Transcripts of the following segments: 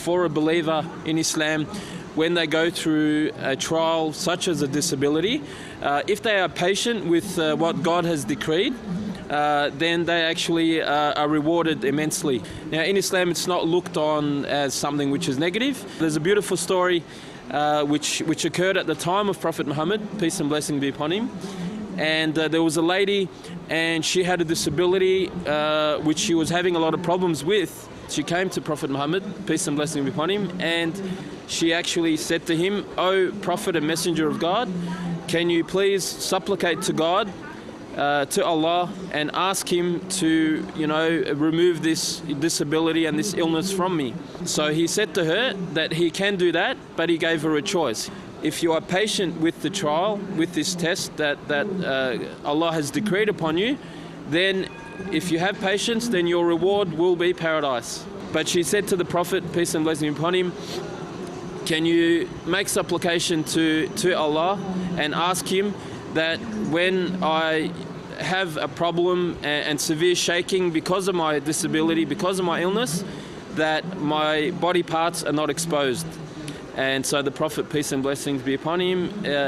for a believer in Islam, when they go through a trial such as a disability, if they are patient with what God has decreed, then they actually are rewarded immensely. Now, in Islam, it's not looked on as something which is negative. There's a beautiful story which occurred at the time of Prophet Muhammad, peace and blessing be upon him. And there was a lady, and she had a disability which she was having a lot of problems with. She came to Prophet Muhammad, peace and blessing be upon him, and she actually said to him, "O Prophet and Messenger of God, can you please supplicate to God, to Allah, and ask Him to, remove this disability and this illness from me?" So he said to her that he can do that, but he gave her a choice. If you are patient with the trial, with this test that Allah has decreed upon you, then if you have patience, then your reward will be paradise. But she said to the Prophet, peace and blessing upon him, "Can you make supplication to Allah and ask Him that when I have a problem and severe shaking because of my disability, because of my illness, that my body parts are not exposed?" And so the Prophet, peace and blessings be upon him,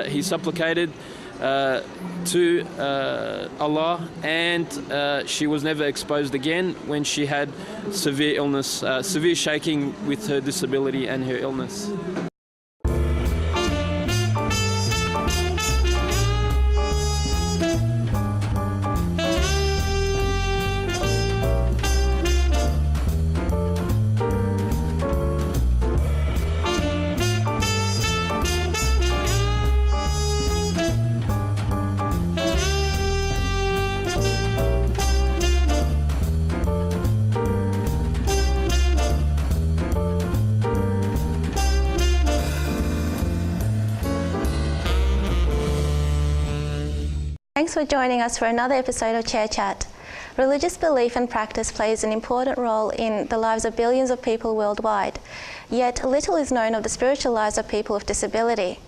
he supplicated to Allah, and she was never exposed again when she had severe illness, severe shaking with her disability and her illness. Thanks for joining us for another episode of Chair Chat. Religious belief and practice plays an important role in the lives of billions of people worldwide, yet little is known of the spiritual lives of people with disability.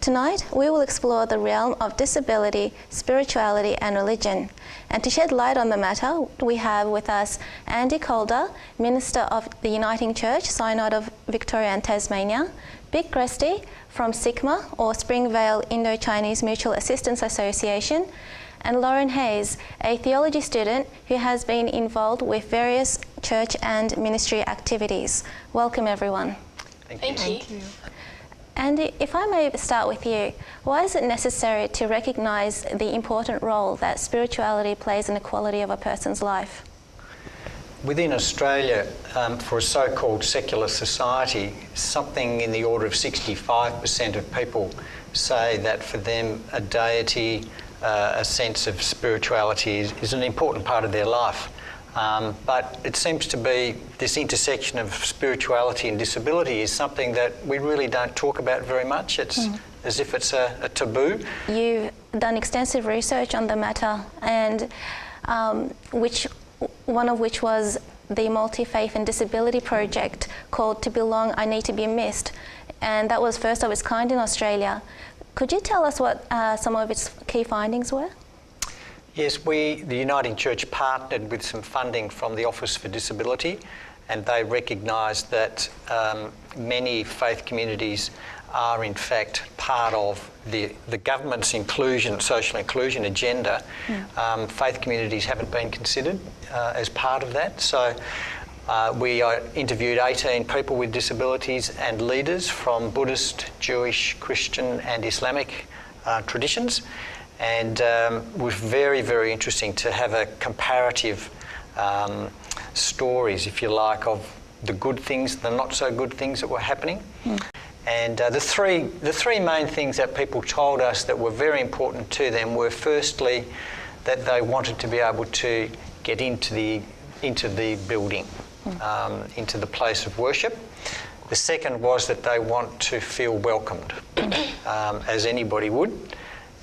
Tonight, we will explore the realm of disability, spirituality and religion. And to shed light on the matter, we have with us Andy Calder, Minister of the Uniting Church, Synod of Victoria and Tasmania, Vic Gresty from SICMA, or Springvale Indo-Chinese Mutual Assistance Association, and Lauren Hayes, a theology student who has been involved with various church and ministry activities. Welcome, everyone. Thank you. Andy, if I may start with you, why is it necessary to recognise the important role that spirituality plays in the quality of a person's life? Within Australia, for a so-called secular society, something in the order of 65% of people say that for them a deity, a sense of spirituality is an important part of their life. But it seems to be this intersection of spirituality and disability is something that we really don't talk about very much. It's as if it's a taboo. You've done extensive research on the matter, and one of which was the Multi-Faith and Disability Project called To Belong, I Need to Be Missed, and that was first of its kind in Australia. Could you tell us what some of its key findings were? Yes, the Uniting Church partnered with some funding from the Office for Disability, and they recognised that many faith communities are in fact part of the government's social inclusion agenda. Faith communities haven't been considered as part of that. So we interviewed 18 people with disabilities and leaders from Buddhist, Jewish, Christian and Islamic traditions. And it was very, very interesting to have a comparative stories, if you like, of the good things, the not so good things that were happening. And the three main things that people told us that were very important to them were, firstly, that they wanted to be able to get into the building, into the place of worship. The second was that they want to feel welcomed, as anybody would.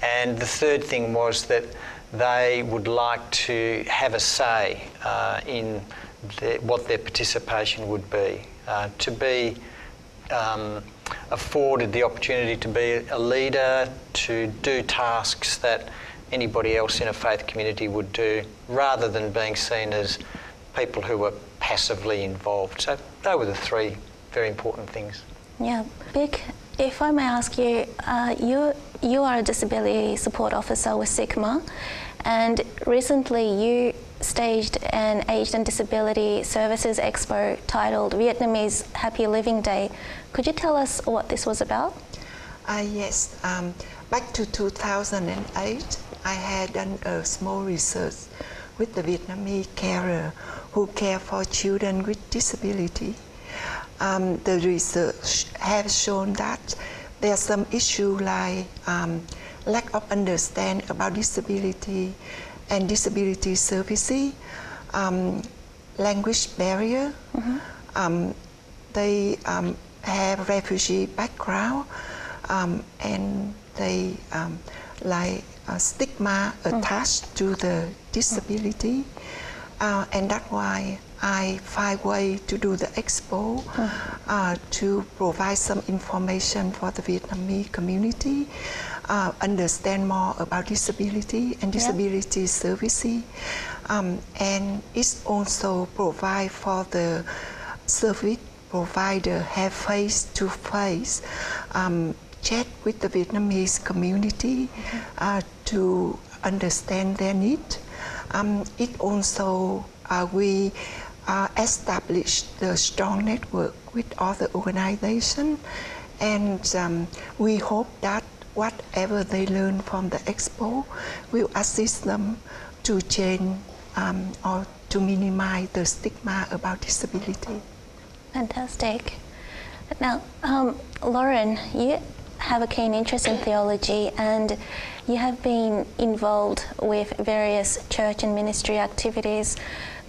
And the third thing was that they would like to have a say in what their participation would be, to be afforded the opportunity to be a leader, to do tasks that anybody else in a faith community would do, rather than being seen as people who were passively involved. So they were the three very important things. Yeah, Vic, if I may ask you, you are a disability support officer with Sigma, and recently you staged an Aged and Disability Services Expo titled Vietnamese Happy Living Day. Could you tell us what this was about? Yes, back to 2008, I had done a small research with the Vietnamese carer who care for children with disability. The research has shown that there are some issues like lack of understanding about disability and disability services, language barrier. They have refugee background, and they stigma attached to the disability, and that's why I find a way to do the expo to provide some information for the Vietnamese community, understand more about disability and disability services, and it's also provide for the service provider have face-to-face chat with the Vietnamese community to understand their need. It also we established the strong network with other organizations, and we hope that whatever they learn from the expo will assist them to change or to minimize the stigma about disability. Fantastic. Now, Lauren, you have a keen interest in theology, and you have been involved with various church and ministry activities.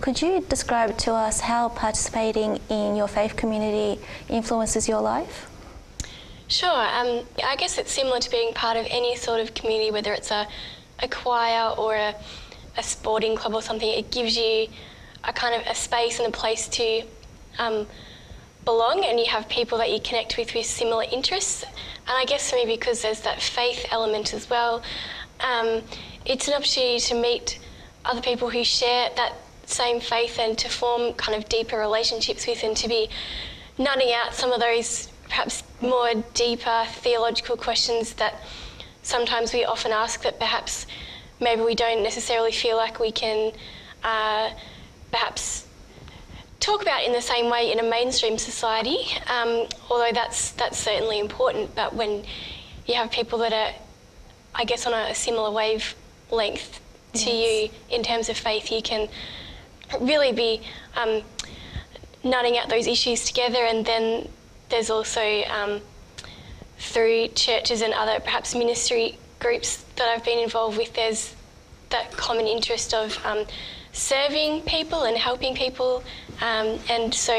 Could you describe to us how participating in your faith community influences your life? Sure. I guess it's similar to being part of any sort of community, whether it's a choir or a sporting club or something. It gives you a kind of a space and a place to belong, and you have people that you connect with similar interests. And I guess for me, because there's that faith element as well, it's an opportunity to meet other people who share that same faith and to form kind of deeper relationships with, and to be nutting out some of those perhaps more deeper theological questions that sometimes we often ask that perhaps maybe we don't necessarily feel like we can perhaps talk about in the same way in a mainstream society, although that's certainly important. But when you have people that are, I guess, on a similar wavelength to you in terms of faith, you can really be nutting out those issues together. And then there's also through churches and other perhaps ministry groups that I've been involved with, there's that common interest of serving people and helping people, and so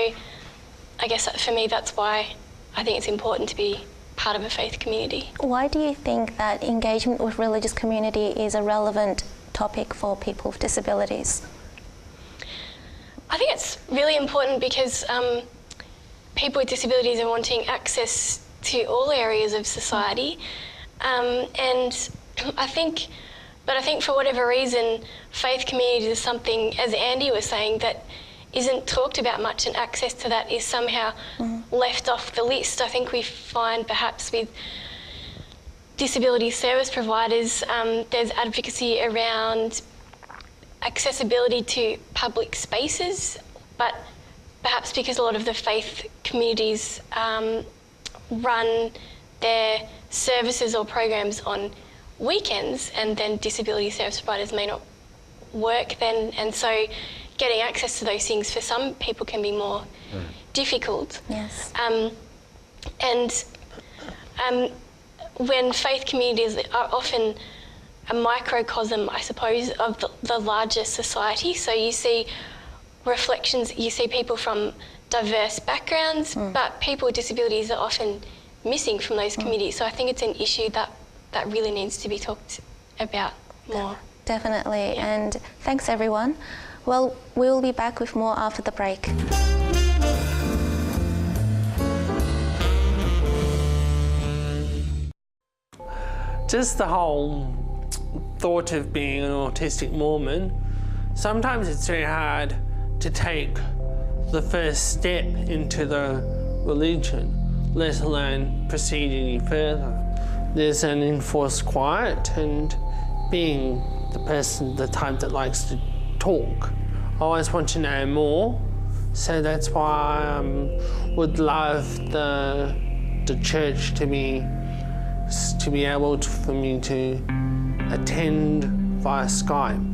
I guess for me that's why I think it's important to be part of a faith community. Why do you think that engagement with religious community is a relevant topic for people with disabilities? I think it's really important because people with disabilities are wanting access to all areas of society, and I think for whatever reason, faith communities is something, as Andy was saying, that isn't talked about much, and access to that is somehow left off the list. I think we find perhaps with disability service providers, there's advocacy around accessibility to public spaces, but perhaps because a lot of the faith communities run their services or programs on weekends, and then disability service providers may not work then, and so getting access to those things for some people can be more difficult. Yes. And when faith communities are often a microcosm, I suppose, of the larger society, so you see reflections, you see people from diverse backgrounds, but people with disabilities are often missing from those communities. So I think it's an issue that really needs to be talked about more. Definitely, and thanks everyone. Well, we'll be back with more after the break. Just the whole thought of being an autistic Mormon, sometimes it's very hard to take the first step into the religion, let alone proceed any further. There's an enforced quiet and being the type that likes to talk. I always want to know more, so that's why I would love the church to be able for me to attend via Skype.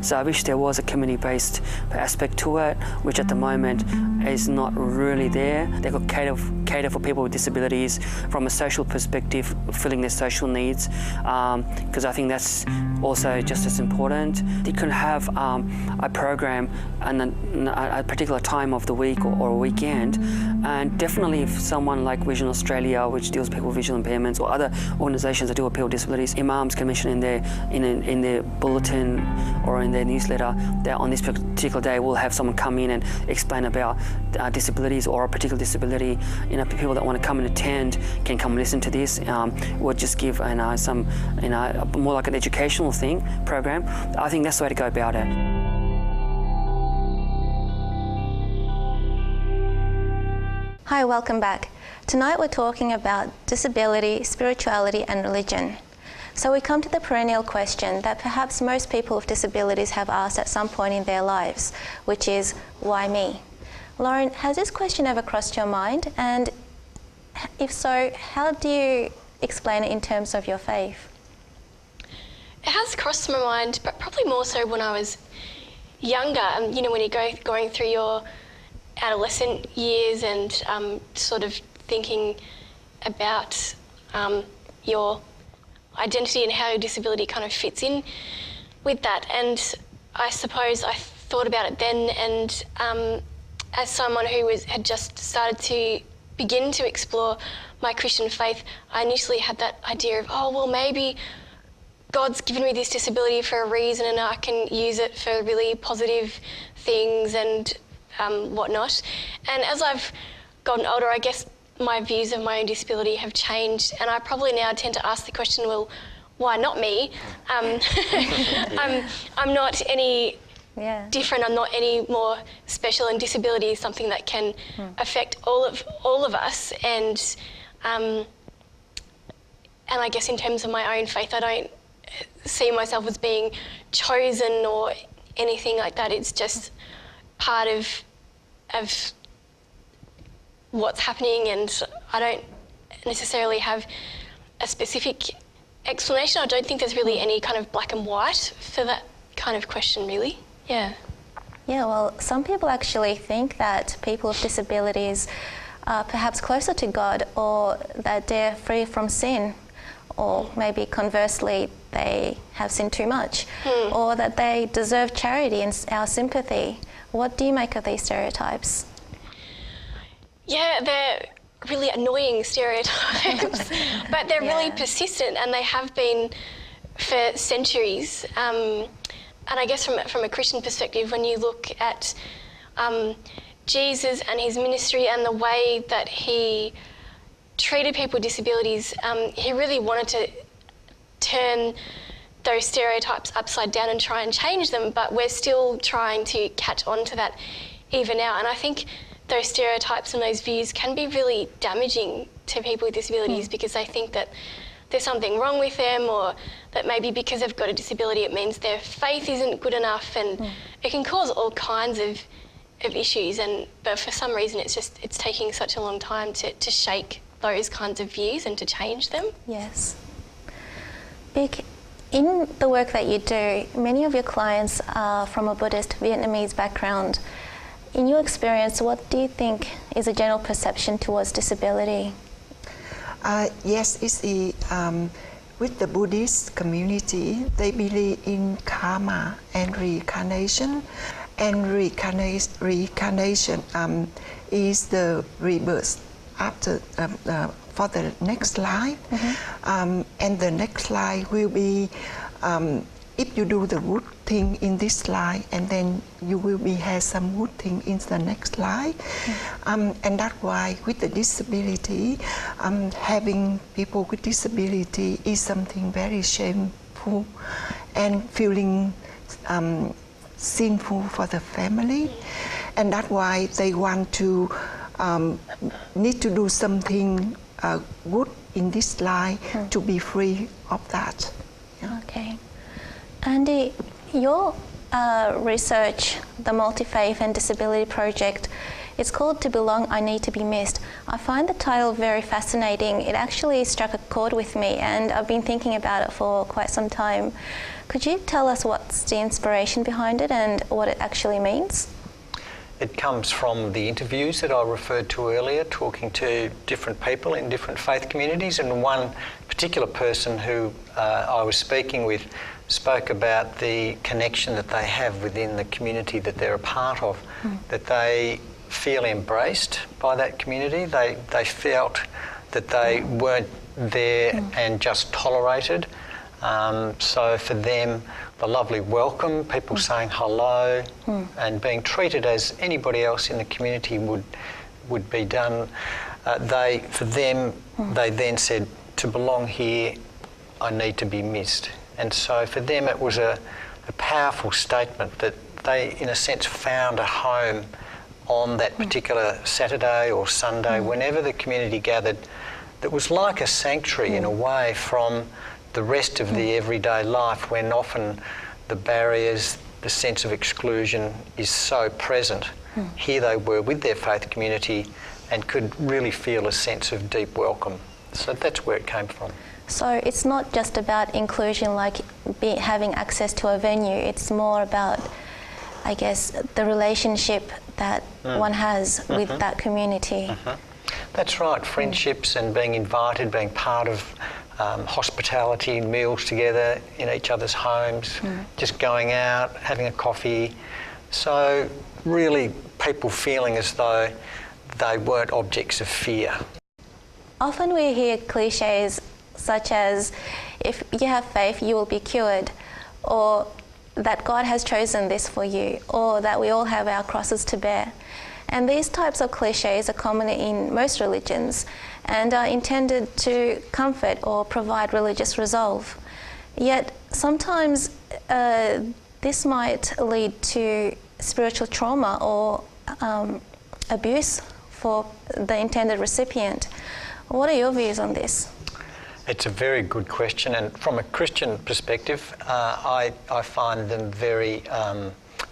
So I wish there was a community-based aspect to it, which at the moment is not really there. They've got cater for people with disabilities from a social perspective, filling their social needs, because I think that's also just as important. They can have a program and a particular time of the week or a weekend, and definitely if someone like Vision Australia, which deals with people with visual impairments, or other organisations that deal with people with disabilities, Imams can mention in their bulletin or in their newsletter that on this particular day we'll have someone come in and explain about disabilities or a particular disability. People that want to come and attend can come and listen to this. We'll just give some more like an educational program. I think that's the way to go about it. Hi, welcome back. Tonight we're talking about disability, spirituality and religion. So we come to the perennial question that perhaps most people with disabilities have asked at some point in their lives, which is, why me? Lauren, has this question ever crossed your mind? And if so, how do you explain it in terms of your faith? It has crossed my mind, but probably more so when I was younger. When you're going through your adolescent years and sort of thinking about your identity and how your disability kind of fits in with that. And I suppose I thought about it then, and as someone who had just started to begin to explore my Christian faith, I initially had that idea of, maybe God's given me this disability for a reason and I can use it for really positive things and whatnot. And as I've gotten older, I guess my views of my own disability have changed, and I probably now tend to ask the question, well, why not me? I'm not any different, I'm not any more special, and disability is something that can affect all of us. And I guess in terms of my own faith, I don't see myself as being chosen or anything like that. It's just part of what's happening, and I don't necessarily have a specific explanation. I don't think there's really any kind of black and white for that kind of question, really. Yeah, well, some people actually think that people with disabilities are perhaps closer to God, or that they're free from sin, or maybe conversely they have sinned too much, or that they deserve charity and our sympathy. What do you make of these stereotypes? Yeah, they're really annoying stereotypes, but they're really persistent, and they have been for centuries. And I guess from a Christian perspective, when you look at Jesus and his ministry and the way that he treated people with disabilities, he really wanted to turn those stereotypes upside down and try and change them, but we're still trying to catch on to that even now. And I think those stereotypes and those views can be really damaging to people with disabilities because they think that there's something wrong with them, or that maybe because they've got a disability it means their faith isn't good enough, and it can cause all kinds of issues. But for some reason it's taking such a long time to shake those kinds of views and to change them. Yes. Vic, in the work that you do, many of your clients are from a Buddhist Vietnamese background. In your experience, what do you think is a general perception towards disability? Yes, it's with the Buddhist community, they believe in karma and reincarnation. And reincarnation is the rebirth after for the next life. And the next life will be if you do the good thing in this life, and then you will have some good thing in the next life. And that's why with the disability, having people with disability is something very shameful and feeling sinful for the family. And that's why they want to need to do something good in this life to be free of that. Yeah. Okay. Andy, your research, the Multi-Faith and Disability Project, it's called To Belong, I Need to Be Missed. I find the title very fascinating. It actually struck a chord with me, and I've been thinking about it for quite some time. Could you tell us what's the inspiration behind it and what it actually means? It comes from the interviews that I referred to earlier, talking to different people in different faith communities, and one particular person who I was speaking with spoke about the connection that they have within the community that they're a part of, that they feel embraced by that community. They felt that they weren't there and just tolerated. So for them, the lovely welcome, people saying hello and being treated as anybody else in the community would be done, they then said, to belong here, I need to be missed. And so for them it was a powerful statement that they, in a sense, found a home on that particular Saturday or Sunday, whenever the community gathered, that was like a sanctuary in a way from the rest of the everyday life, when often the barriers, the sense of exclusion is so present. Here they were with their faith community and could really feel a sense of deep welcome. So that's where it came from. So it's not just about inclusion, like having access to a venue. It's more about, I guess, the relationship that one has with that community. That's right, friendships and being invited, being part of hospitality, meals together in each other's homes, just going out, having a coffee. So really people feeling as though they weren't objects of fear. Often we hear cliches such as, if you have faith, you will be cured, or that God has chosen this for you, or that we all have our crosses to bear. And these types of cliches are common in most religions and are intended to comfort or provide religious resolve. Yet sometimes this might lead to spiritual trauma or abuse for the intended recipient. What are your views on this? It's a very good question, and from a Christian perspective, I find them very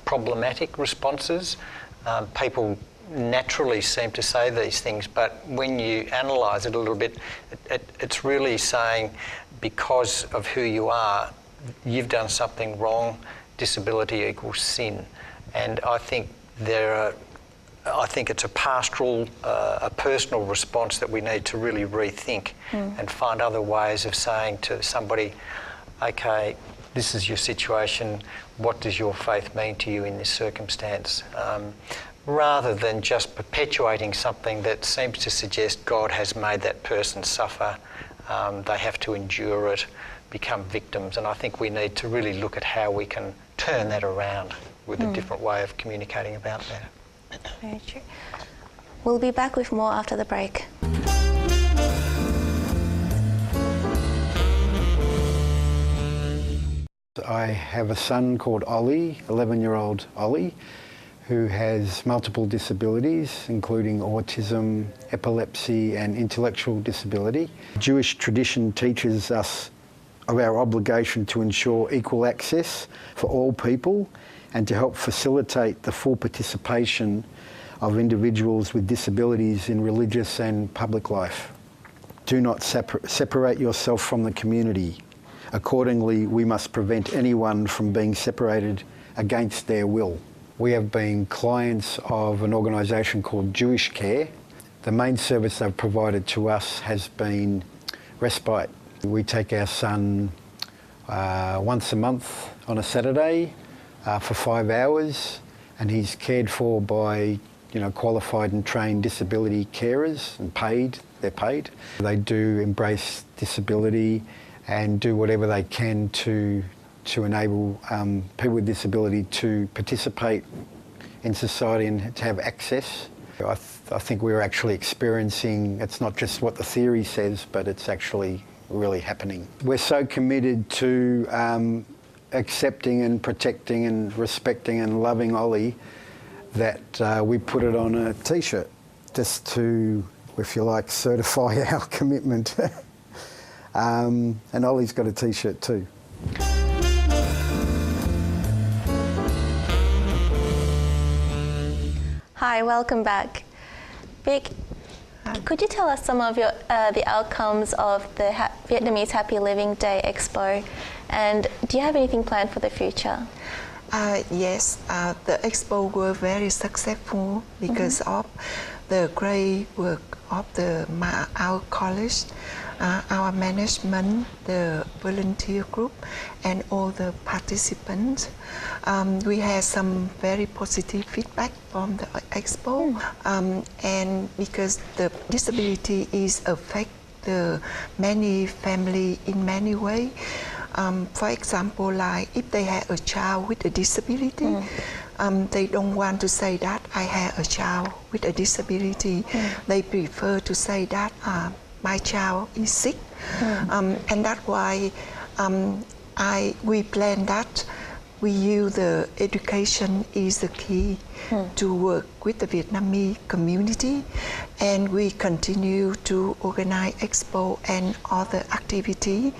problematic responses. People naturally seem to say these things, but when you analyse it a little bit, it's really saying, because of who you are, you've done something wrong. Disability equals sin, and I think it's a pastoral, a personal response that we need to really rethink and find other ways of saying to somebody, okay, this is your situation, what does your faith mean to you in this circumstance? Rather than just perpetuating something that seems to suggest God has made that person suffer, they have to endure it, become victims. And I think we need to really look at how we can turn that around with a different way of communicating about that. Very true. We'll be back with more after the break. I have a son called Ollie, 11-year-old Ollie, who has multiple disabilities, including autism, epilepsy and intellectual disability. Jewish tradition teaches us of our obligation to ensure equal access for all people and to help facilitate the full participation of individuals with disabilities in religious and public life. Do not separate yourself from the community. Accordingly, we must prevent anyone from being separated against their will. We have been clients of an organisation called Jewish Care. The main service they've provided to us has been respite. We take our son once a month on a Saturday for 5 hours, and he's cared for by qualified and trained disability carers and paid. They're paid. They do embrace disability and do whatever they can to enable people with disability to participate in society and to have access. I think we're actually experiencing, it's not just what the theory says, but it's actually really happening. We're so committed to accepting and protecting and respecting and loving Ollie that we put it on a t-shirt. just to, if you like, certify our commitment. And Ollie's got a T-shirt too. Hi, welcome back. Vic, could you tell us some of the outcomes of the Vietnamese Happy Living Day Expo, and do you have anything planned for the future? Yes, the expo were very successful because of the great work of our college, our management, the volunteer group, and all the participants. We had some very positive feedback from the expo, and because the disability is affect the many family in many ways. For example, like if they have a child with a disability, they don't want to say that I have a child with a disability. They prefer to say that my child is sick, and that's why we plan that we use the education is the key to work with the Vietnamese community, and we continue to organize expo and other activity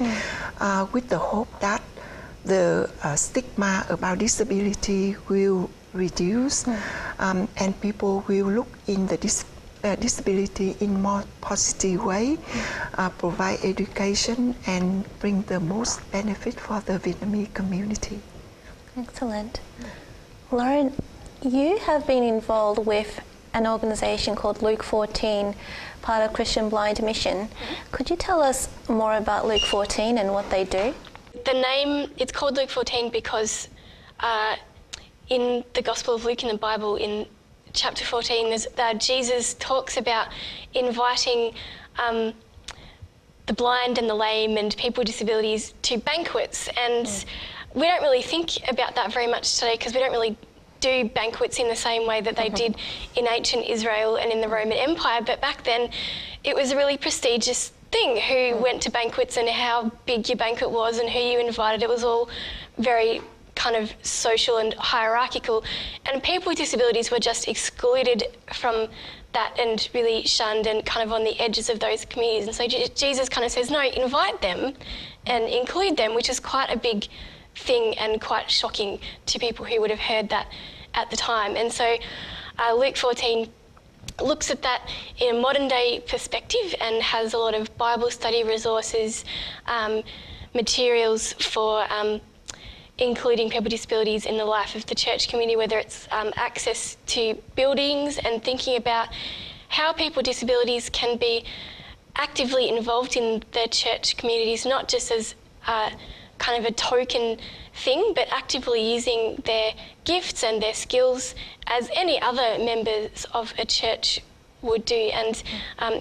with the hope that the stigma about disability will reduce, and people will look in the disability in more positive way, provide education and bring the most benefit for the Vietnamese community. Excellent. Lauren, you have been involved with an organisation called Luke 14, part of Christian Blind Mission. Could you tell us more about Luke 14 and what they do? The name, it's called Luke 14 because in the Gospel of Luke in the Bible, in chapter 14, Jesus talks about inviting the blind and the lame and people with disabilities to banquets, and we don't really think about that very much today because we don't really do banquets in the same way that they did in ancient Israel and in the Roman Empire, but back then it was a really prestigious thing who went to banquets and how big your banquet was and who you invited. It was all very kind of social and hierarchical, and people with disabilities were just excluded from that and really shunned and kind of on the edges of those communities. And so Jesus kind of says, no, invite them and include them, which is quite a big thing and quite shocking to people who would have heard that at the time. And so Luke 14 looks at that in a modern day perspective and has a lot of Bible study resources, materials for including people with disabilities in the life of the church community, whether it's access to buildings and thinking about how people with disabilities can be actively involved in their church communities, not just as kind of a token thing, but actively using their gifts and their skills as any other members of a church would do. And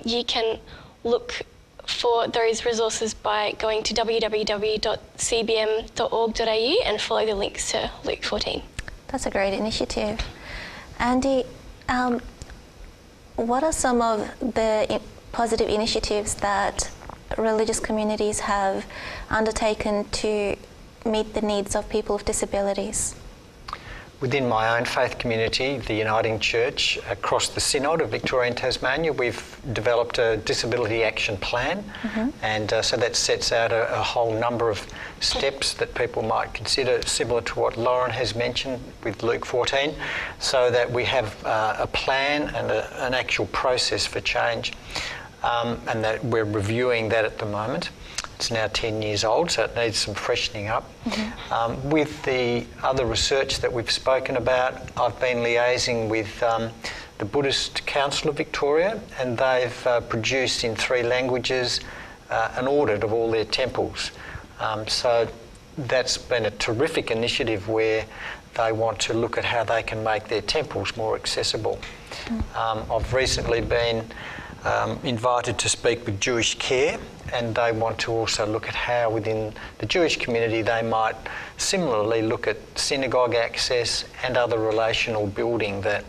you can look for those resources by going to www.cbm.org.au and follow the links to Luke 14. That's a great initiative. Andy, what are some of the positive initiatives that religious communities have undertaken to meet the needs of people with disabilities? Within my own faith community, the Uniting Church, across the Synod of Victoria and Tasmania, we've developed a disability action plan, and so that sets out a whole number of steps that people might consider, similar to what Lauren has mentioned with Luke 14, so that we have a plan and an actual process for change, and that we're reviewing that at the moment. It's now 10 years old, so it needs some freshening up. With the other research that we've spoken about, I've been liaising with the Buddhist Council of Victoria, and they've produced in 3 languages an audit of all their temples. So that's been a terrific initiative where they want to look at how they can make their temples more accessible. I've recently been invited to speak with Jewish Care, and they want to also look at how within the Jewish community they might similarly look at synagogue access and other relational building that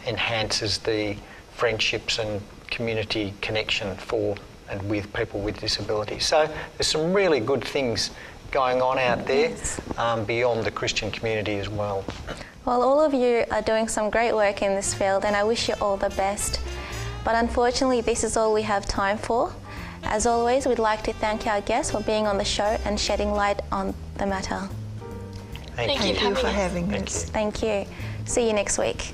enhances the friendships and community connection for and with people with disabilities. So there's some really good things going on out there beyond the Christian community as well. Well, all of you are doing some great work in this field, and I wish you all the best. But unfortunately, this is all we have time for. As always, we'd like to thank our guests for being on the show and shedding light on the matter. Thank you. Thank you for having us. Thank you. See you next week.